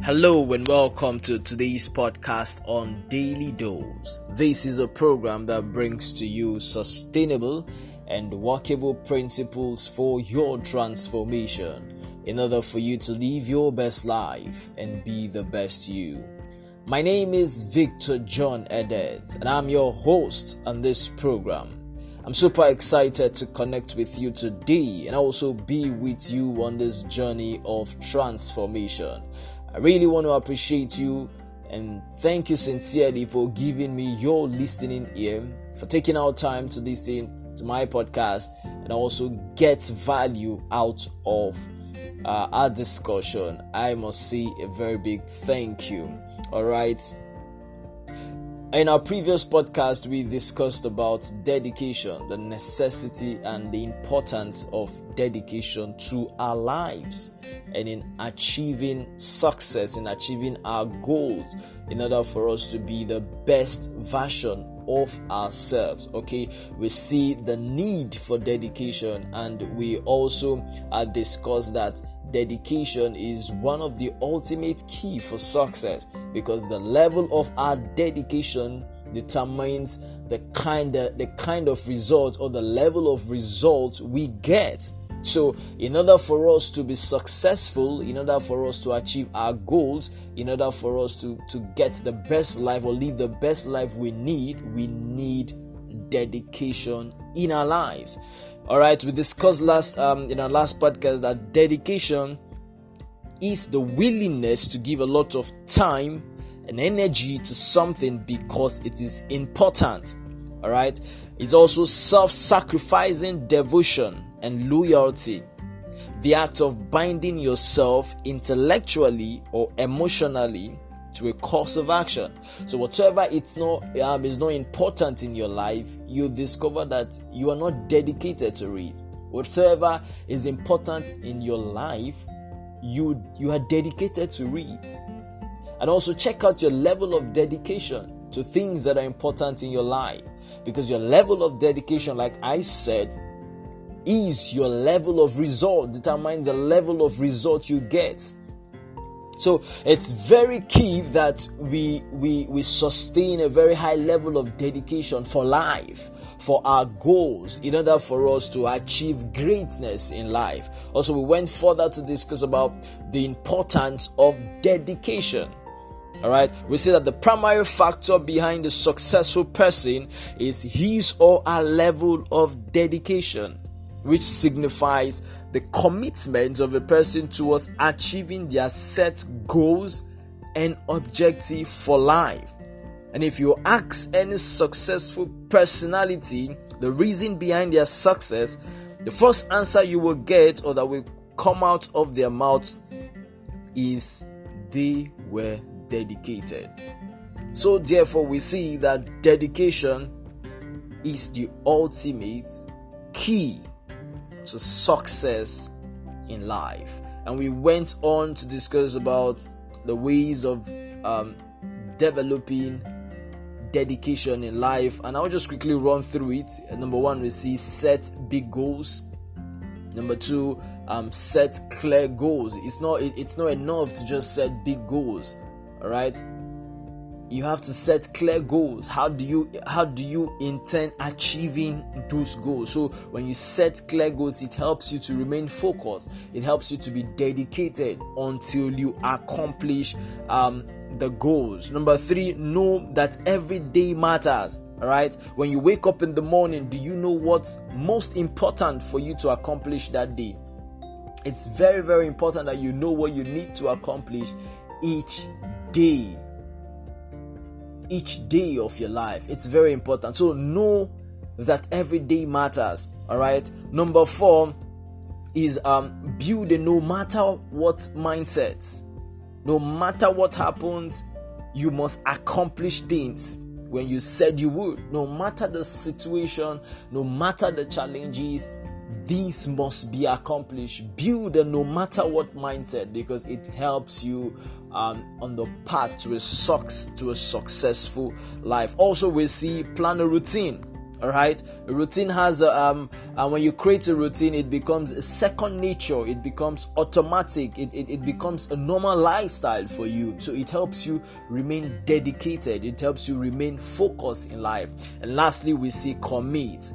Hello and welcome to today's podcast on Daily Dose. This is a program that brings to you sustainable and workable principles for your transformation in order for you to live your best life and be the best you. My name is Victor John Edet and I'm your host on this program. I'm super excited to connect with you today and also be with you on this journey of transformation. I really want to appreciate you and thank you sincerely for giving me your listening ear, for taking out time to listen to my podcast and also get value out of our discussion. I must say a very big thank you. All right. In our previous podcast, we discussed about dedication, the necessity and the importance of dedication to our lives and in achieving success, in achieving our goals, in order for us to be the best version of ourselves. Okay, we see the need for dedication, and we also discussed that dedication is one of the ultimate key for success, because the level of our dedication determines the kind of result or the level of result we get. So in order for us to be successful, in order for us to achieve our goals, in order for us to get the best life or live the best life we need dedication in our lives. All right, we discussed in our last podcast that dedication is the willingness to give a lot of time and energy to something because it is important. All right, it's also self-sacrificing devotion and loyalty, the act of binding yourself intellectually or emotionally to a course of action. So whatever is not important in your life, you discover that you are not dedicated to it. Whatever is important in your life, you are dedicated to read. And also check out your level of dedication to things that are important in your life, because your level of dedication, like I said, is your level of result, determine the level of result you get. So it's very key that we sustain a very high level of dedication for life, for our goals, in order for us to achieve greatness in life. Also, we went further to discuss about the importance of dedication. All right, we see that the primary factor behind the successful person is his or her level of dedication, which signifies the commitment of a person towards achieving their set goals and objective for life. And if you ask any successful personality the reason behind their success, the first answer you will get, or that will come out of their mouth, is they were dedicated. So therefore, we see that dedication is the ultimate key to success in life. And we went on to discuss about the ways of developing dedication in life, and I'll just quickly run through it. Number one, we see set big goals. Number two, set clear goals. It's not enough to just set big goals. All right, you have to set clear goals. How do you intend achieving those goals? So when you set clear goals, it helps you to remain focused. It helps you to be dedicated until you accomplish the goals. Number three, know that every day matters. All right, when you wake up in the morning, do you know what's most important for you to accomplish that day? It's very, very important that you know what you need to accomplish each day of your life. It's very important. So know that every day matters. All right. Number four is build a no matter what mindset. No matter what happens, you must accomplish things when you said you would. No matter the situation, no matter the challenges, these must be accomplished. Build a no matter what mindset, because it helps you on the path to a successful life. Also, we see plan a routine. All right, a routine has and when you create a routine, it becomes a second nature. It becomes automatic. It becomes a normal lifestyle for you. So it helps you remain dedicated. It helps you remain focused in life. And lastly, we see commit,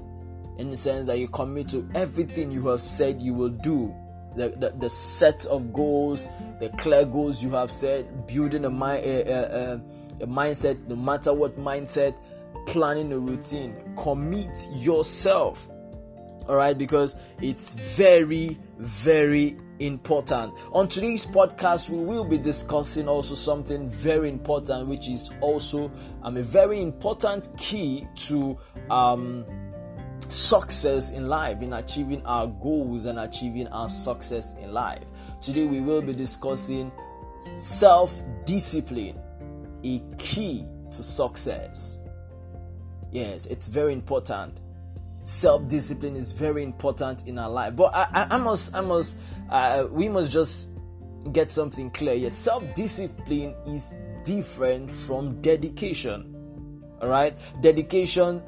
in the sense that you commit to everything you have said you will do. The set of goals, the clear goals you have set, building a mindset, no matter what mindset. Planning a routine, commit yourself, all right, because it's very, very important. On today's podcast, we will be discussing also something very important, which is also a very important key to success in life, in achieving our goals and achieving our success in life. Today we will be discussing self-discipline, a key to success. Yes, it's very important. Self-discipline is very important in our life. But we must just get something clear. Yes, self-discipline is different from dedication. All right, dedication,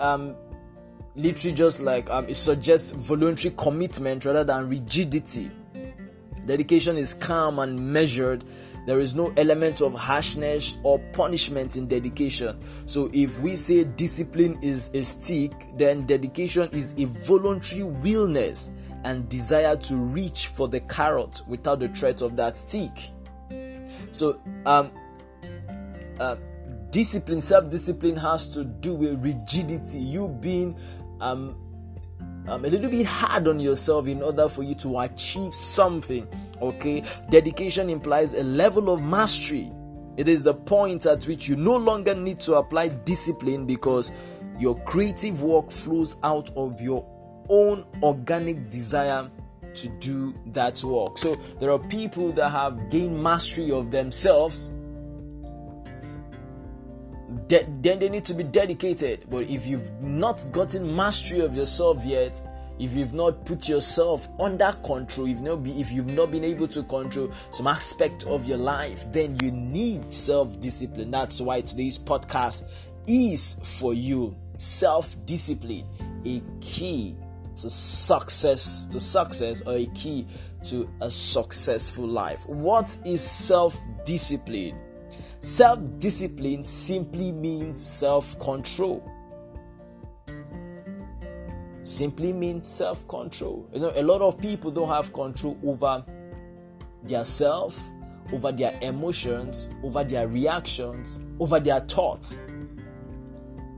literally just like it suggests voluntary commitment rather than rigidity. Dedication is calm and measured. There is no element of harshness or punishment in dedication. So if we say discipline is a stick, then dedication is a voluntary willingness and desire to reach for the carrot without the threat of that stick. So discipline, self-discipline has to do with rigidity, you being a little bit hard on yourself in order for you to achieve something. Okay, dedication implies a level of mastery. It is the point at which you no longer need to apply discipline because your creative work flows out of your own organic desire to do that work. So there are people that have gained mastery of themselves. Then they need to be dedicated. But if you've not gotten mastery of yourself yet, if you've not put yourself under control, if you've not been able to control some aspect of your life, then you need self-discipline. That's why today's podcast is for you. Self-discipline, a key to success, or a key to a successful life. What is self-discipline? Self-discipline simply means self-control. Simply means self-control. A lot of people don't have control over their self, over their emotions, over their reactions, over their thoughts.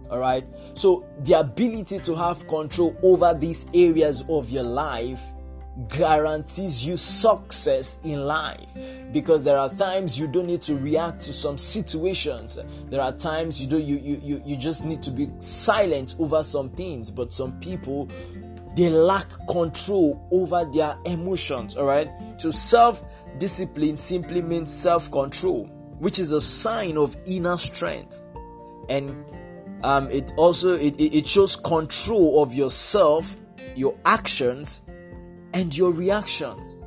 All right. So the ability to have control over these areas of your life guarantees you success in life, because there are times you don't need to react to some situations. There are times you just need to be silent over some things. But some people, they lack control over their emotions. All right, so self-discipline simply means self-control, which is a sign of inner strength, and it shows control of yourself, your actions, and your reactions.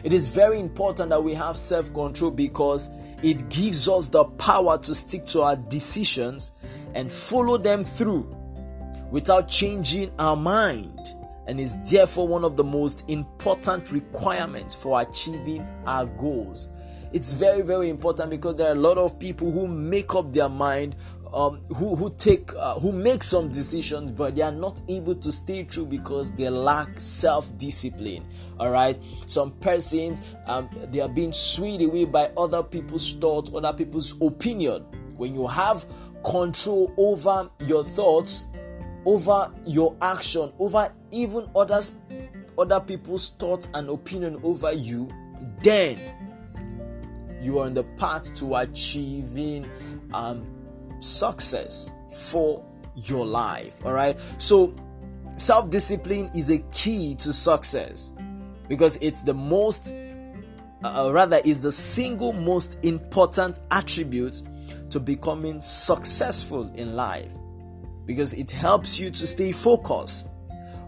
It is very important that we have self-control because it gives us the power to stick to our decisions and follow them through without changing our mind, and is therefore one of the most important requirements for achieving our goals. It's very, very important because there are a lot of people who make up their mind, who make some decisions, but they are not able to stay true because they lack self-discipline. All right, some persons they are being swayed away by other people's thoughts, other people's opinion. When you have control over your thoughts, over your action, over even other people's thoughts and opinion over you, then you are on the path to achieving success for your life. All right, so self-discipline is a key to success because it's the the single most important attribute to becoming successful in life, because it helps you to stay focused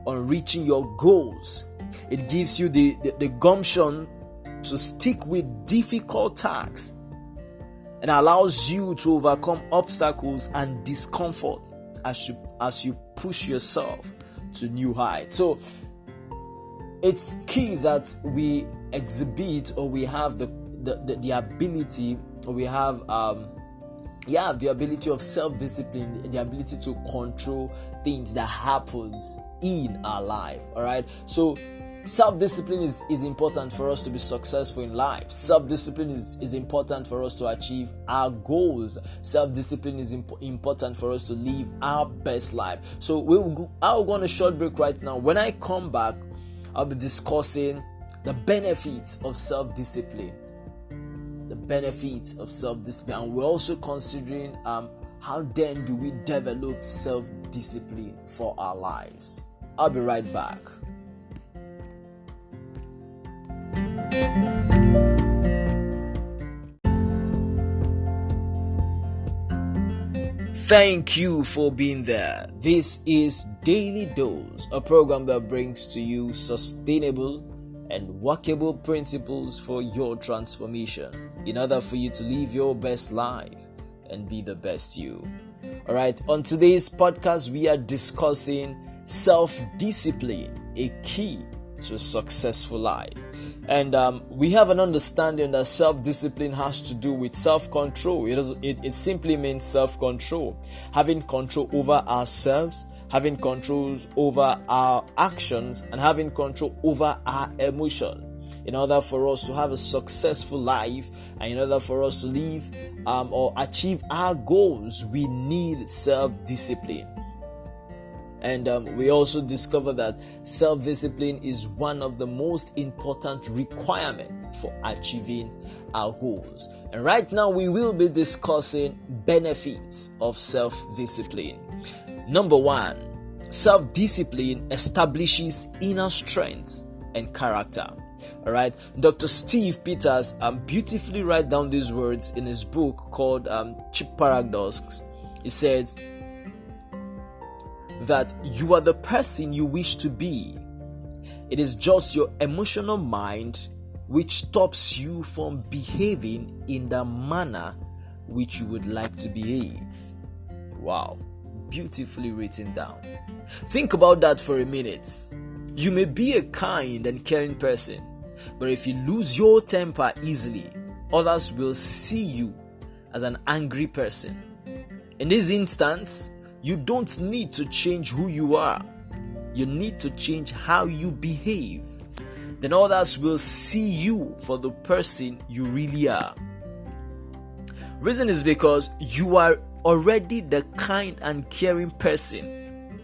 on reaching your goals. It gives you the gumption to stick with difficult tasks, and allows you to overcome obstacles and discomfort as you push yourself to new heights. So it's key that we exhibit, or we have the ability, or we have the ability of self-discipline, the ability to control things that happens in our life. All right, so self-discipline is important for us to be successful in life. Self-discipline is important for us to achieve our goals. Self-discipline is important for us to live our best life. So I'll go on a short break right now. When I come back, I'll be discussing the benefits of self-discipline. The benefits of self-discipline. And we're also considering how then do we develop self-discipline for our lives. I'll be right back. Thank you for being there. This is Daily Dose, a program that brings to you sustainable and workable principles for your transformation in order for you to live your best life and be the best you. All right, on today's podcast, we are discussing self-discipline, a key to a successful life. And we have an understanding that self-discipline has to do with self-control. It simply means self-control, having control over ourselves, having controls over our actions, and having control over our emotion. In order for us to have a successful life, and in order for us to live or achieve our goals, we need self-discipline. And we also discover that self-discipline is one of the most important requirements for achieving our goals. And right now we will be discussing benefits of self-discipline. Number 1, self-discipline establishes inner strength and character. All right, Dr. Steve Peters beautifully write down these words in his book called Cheap Paradox. He says that you are the person you wish to be. It is just your emotional mind which stops you from behaving in the manner which you would like to behave. Wow, beautifully written down. Think about that for a minute. You may be a kind and caring person, but if you lose your temper easily, others will see you as an angry person. In this instance, you don't need to change who you are. You need to change how you behave. Then others will see you for the person you really are. Reason is because you are already the kind and caring person,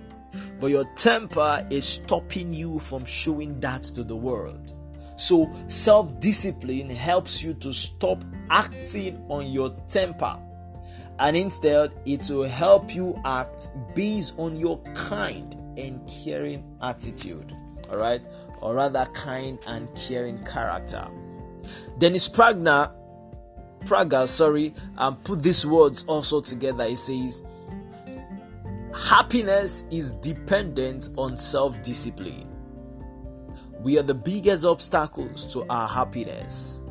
but your temper is stopping you from showing that to the world. So self-discipline helps you to stop acting on your temper, and instead it will help you act based on your kind and caring attitude. All right, or rather kind and caring character. Dennis Prager put these words also together. He says, happiness is dependent on self-discipline. We are the biggest obstacles to our happiness.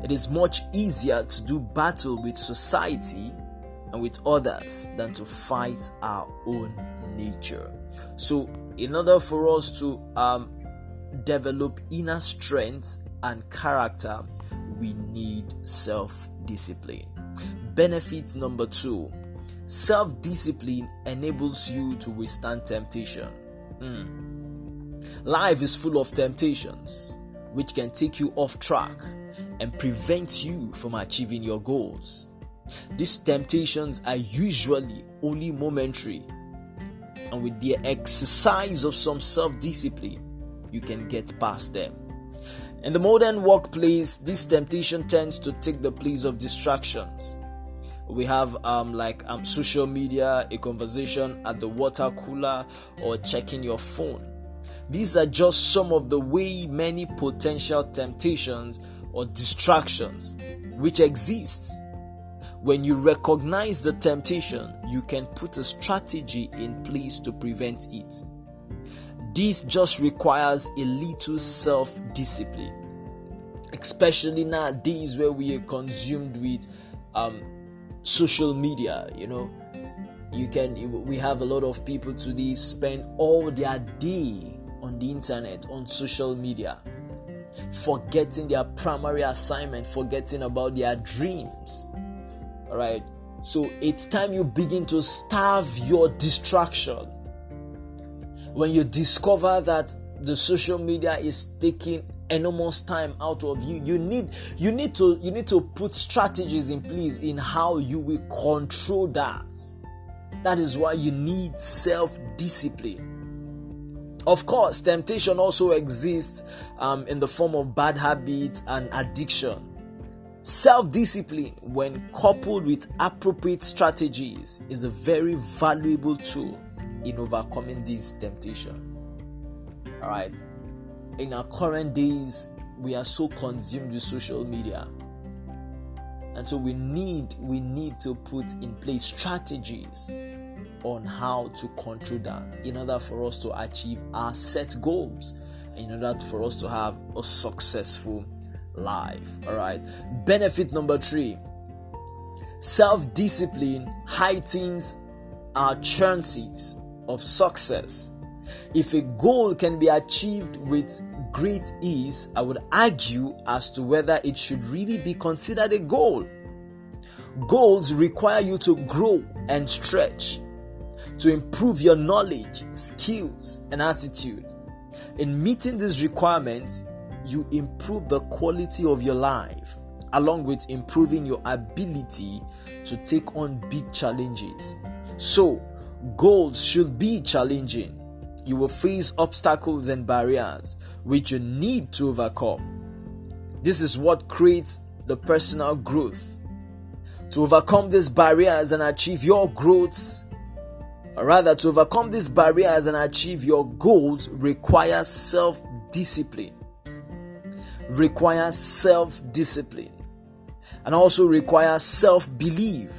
It is much easier to do battle with society and with others than to fight our own nature. So in order for us to develop inner strength and character, we need self-discipline. Benefit number 2, self-discipline enables you to withstand temptation. Life is full of temptations which can take you off track and prevent you from achieving your goals. These temptations are usually only momentary, and with the exercise of some self-discipline, you can get past them. In the modern workplace, this temptation tends to take the place of distractions. We have social media, a conversation at the water cooler, or checking your phone. These are just some of the way many potential temptations or distractions which exist. When you recognize the temptation, you can put a strategy in place to prevent it. This just requires a little self-discipline, especially nowadays where we are consumed with social media. We have a lot of people today spend all their day on the internet, on social media, forgetting their primary assignment, forgetting about their dreams. All right. So it's time you begin to starve your distraction. When you discover that the social media is taking enormous time out of you, you need to put strategies in place in how you will control that. That is why you need self-discipline. Of course, temptation also exists in the form of bad habits and addiction. Self-discipline, when coupled with appropriate strategies, is a very valuable tool in overcoming this temptation. All right. In our current days, we are so consumed with social media, and so we need to put in place strategies on how to control that in order for us to achieve our set goals, in order for us to have a successful life. All right. Benefit number 3: self-discipline heightens our chances of success. If a goal can be achieved with great ease, I would argue as to whether it should really be considered a goal. Goals require you to grow and stretch, to improve your knowledge, skills, and attitude. In meeting these requirements, you improve the quality of your life, along with improving your ability to take on big challenges. So, goals should be challenging. You will face obstacles and barriers which you need to overcome. This is what creates the personal growth. To overcome these barriers and achieve your growth, or rather to overcome these barriers and achieve your goals, requires self-discipline. And also requires self-belief.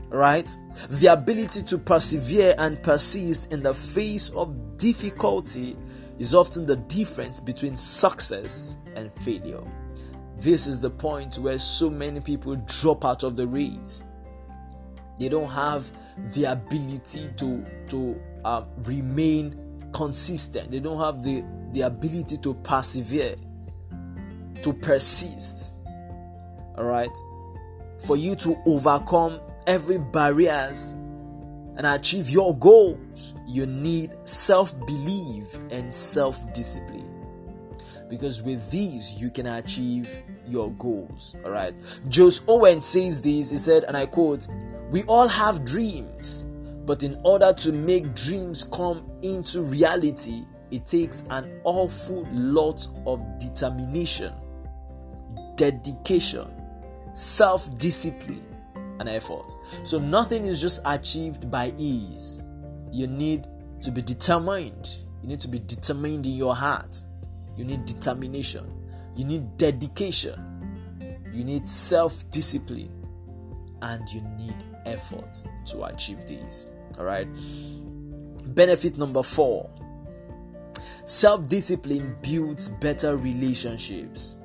Right? The ability to persevere and persist in the face of difficulty is often the difference between success and failure. This is the point where so many people drop out of the race. They don't have the ability to remain consistent. They don't have the ability to persevere, to persist. All right? For you to overcome every barriers and achieve your goals, you need self-belief and self-discipline, because with these you can achieve your goals. All right. Jos Owen says this. He said, and I quote, "We all have dreams, but in order to make dreams come into reality, it takes an awful lot of determination, dedication, self-discipline, and effort." So nothing is just achieved by ease. You need to be determined. You need to be determined in your heart. You need determination. You need dedication. You need self-discipline. And you need effort to achieve these. All right. Benefit number 4: self-discipline builds better relationships.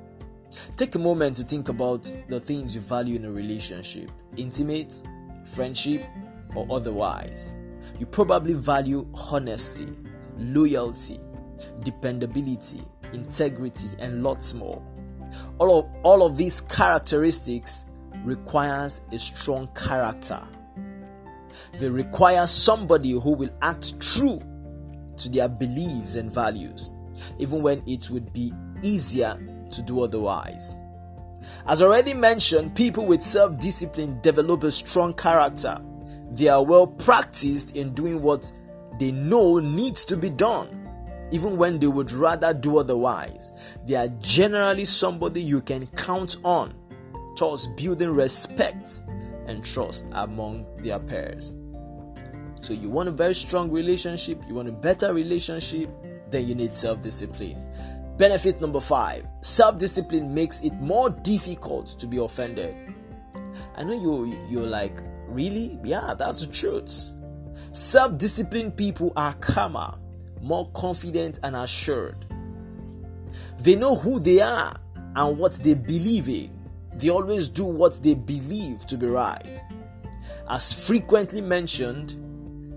Take a moment to think about the things you value in a relationship, intimate, friendship, or otherwise. You probably value honesty, loyalty, dependability, integrity, and lots more. All of these characteristics requires a strong character. They require somebody who will act true to their beliefs and values, even when it would be easier to do otherwise. As already mentioned, people with self-discipline develop a strong character. They are well practiced in doing what they know needs to be done, even when they would rather do otherwise. They are generally somebody you can count on, thus building respect and trust among their peers. So you want a very strong relationship, you want a better relationship, then you need self-discipline. Benefit number 5: self-discipline makes it more difficult to be offended. I know you're like, really? Yeah, that's the truth. Self-disciplined people are calmer, more confident, and assured. They know who they are and what they believe in. They always do what they believe to be right. As frequently mentioned,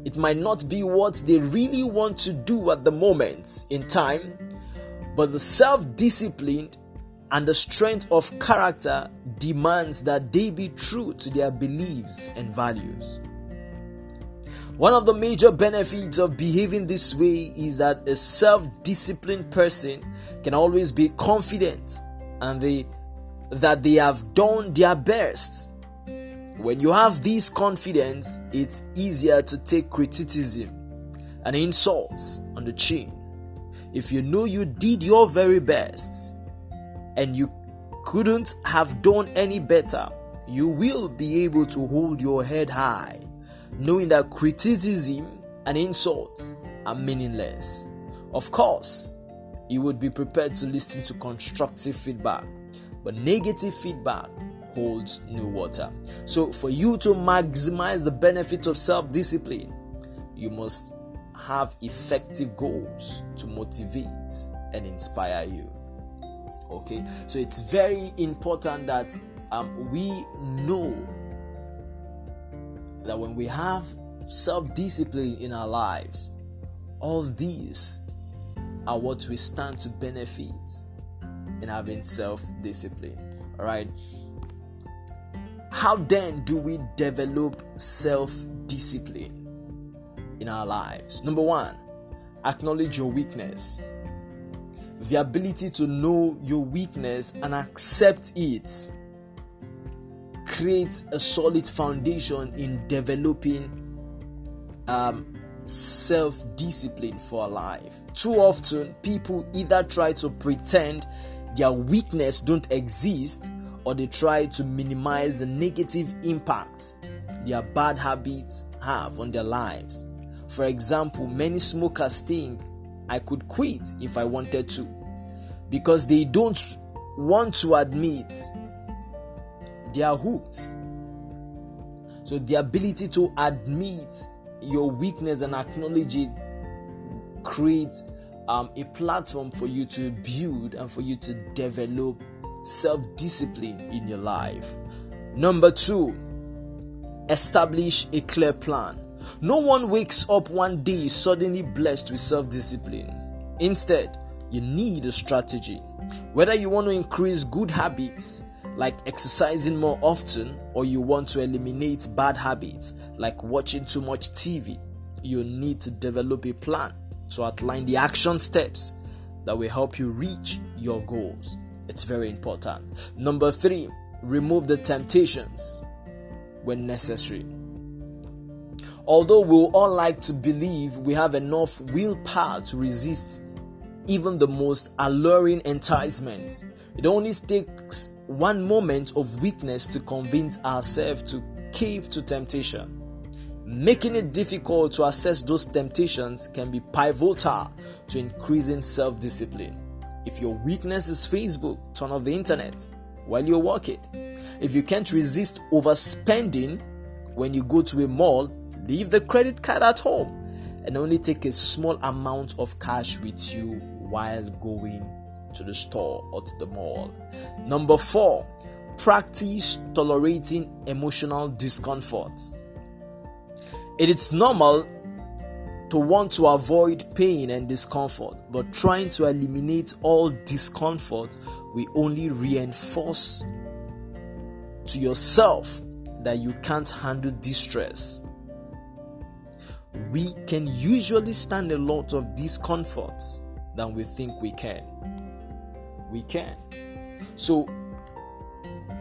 it might not be what they really want to do at the moment in time, but the self-discipline and the strength of character demands that they be true to their beliefs and values. One of the major benefits of behaving this way is that a self-disciplined person can always be confident and that they have done their best. When you have this confidence, it's easier to take criticism and insults on the chin. If you know you did your very best and you couldn't have done any better, you will be able to hold your head high, knowing that criticism and insults are meaningless. Of course, you would be prepared to listen to constructive feedback, but negative feedback holds no water. So for you to maximize the benefit of self-discipline, you must have effective goals to motivate and inspire you. Okay, so it's very important that we know that when we have self-discipline in our lives, all these are what we stand to benefit in having self-discipline. All right. How then do we develop self-discipline in our lives? Number one, acknowledge your weakness. The ability to know your weakness and accept it creates a solid foundation in developing self-discipline for our life. Too often, people either try to pretend their weakness don't exist, or they try to minimize the negative impact their bad habits have on their lives. For example, many smokers think I could quit if I wanted to, because they don't want to admit they are hooked. So the ability to admit your weakness and acknowledge it creates a platform for you to build and for you to develop self-discipline in your life. Number two, establish a clear plan. No one wakes up one day suddenly blessed with self-discipline. Instead, you need a strategy. Whether you want to increase good habits like exercising more often, or you want to eliminate bad habits like watching too much TV, you need to develop a plan to outline the action steps that will help you reach your goals. It's very important. Number three, remove the temptations when necessary. Although we'll all like to believe we have enough willpower to resist even the most alluring enticements, it only takes one moment of weakness to convince ourselves to cave to temptation. Making it difficult to assess those temptations can be pivotal to increasing self-discipline. If your weakness is Facebook, turn off the internet while you're working. If you can't resist overspending when you go to a mall, leave the credit card at home and only take a small amount of cash with you while going to the store or to the mall. Number four, practice tolerating emotional discomfort. It is normal to want to avoid pain and discomfort, but trying to eliminate all discomfort will only reinforce to yourself that you can't handle distress. We can usually stand a lot of discomfort than we think we can. We can. So,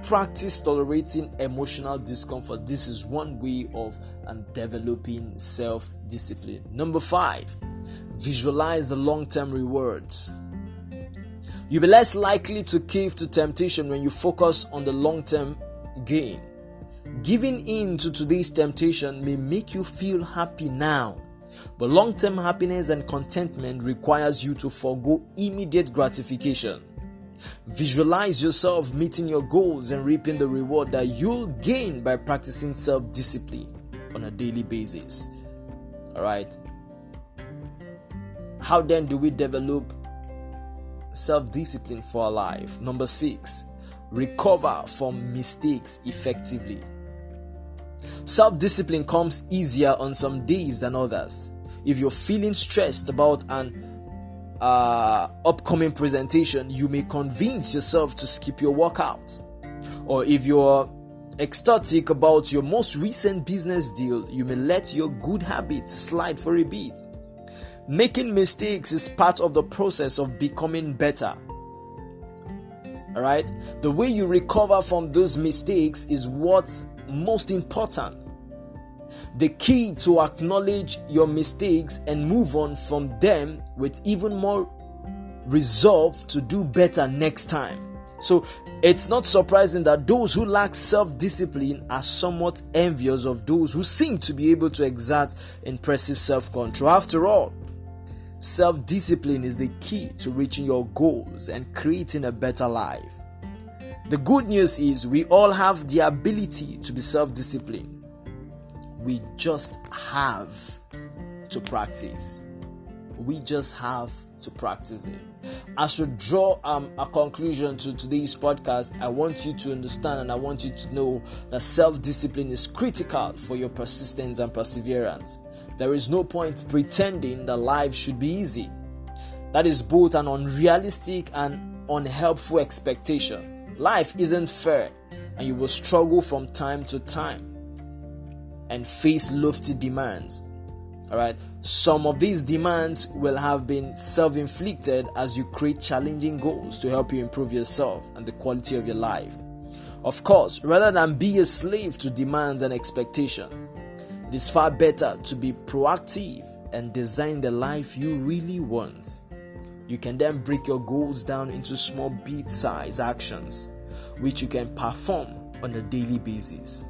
practice tolerating emotional discomfort. This is one way of developing self-discipline. Number five, visualize the long-term rewards. You'll be less likely to cave to temptation when you focus on the long-term gain. Giving in to today's temptation may make you feel happy now, but long-term happiness and contentment requires you to forego immediate gratification. Visualize yourself meeting your goals and reaping the reward that you'll gain by practicing self-discipline on a daily basis. All right. How then do we develop self-discipline for our life? Number six, recover from mistakes effectively. Self-discipline comes easier on some days than others. If you're feeling stressed about an upcoming presentation, you may convince yourself to skip your workouts. Or if you're ecstatic about your most recent business deal, you may let your good habits slide for a bit. Making mistakes is part of the process of becoming better. Alright? The way you recover from those mistakes is what's most important. The key to acknowledge your mistakes and move on from them with even more resolve to do better next time. So it's not surprising that those who lack self-discipline are somewhat envious of those who seem to be able to exert impressive self-control. After all, self-discipline is the key to reaching your goals and creating a better life. The good news is we all have the ability to be self-disciplined. We just have to practice. We just have to practice it. As we draw a conclusion to today's podcast, I want you to understand and I want you to know that self-discipline is critical for your persistence and perseverance. There is no point pretending that life should be easy. That is both an unrealistic and unhelpful expectation. Life isn't fair, and you will struggle from time to time and face lofty demands. Alright, some of these demands will have been self-inflicted as you create challenging goals to help you improve yourself and the quality of your life. Of course, rather than be a slave to demands and expectations, it is far better to be proactive and design the life you really want. You can then break your goals down into small bite-sized actions, which you can perform on a daily basis.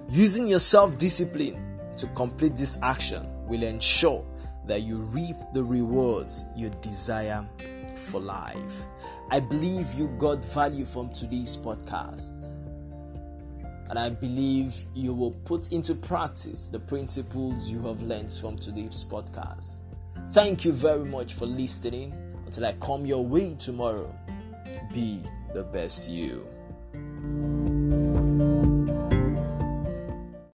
Using your self-discipline to complete this action will ensure that you reap the rewards you desire for life. I believe you got value from today's podcast, and I believe you will put into practice the principles you have learned from today's podcast. Thank you very much for listening. Until I come your way tomorrow, be the best you.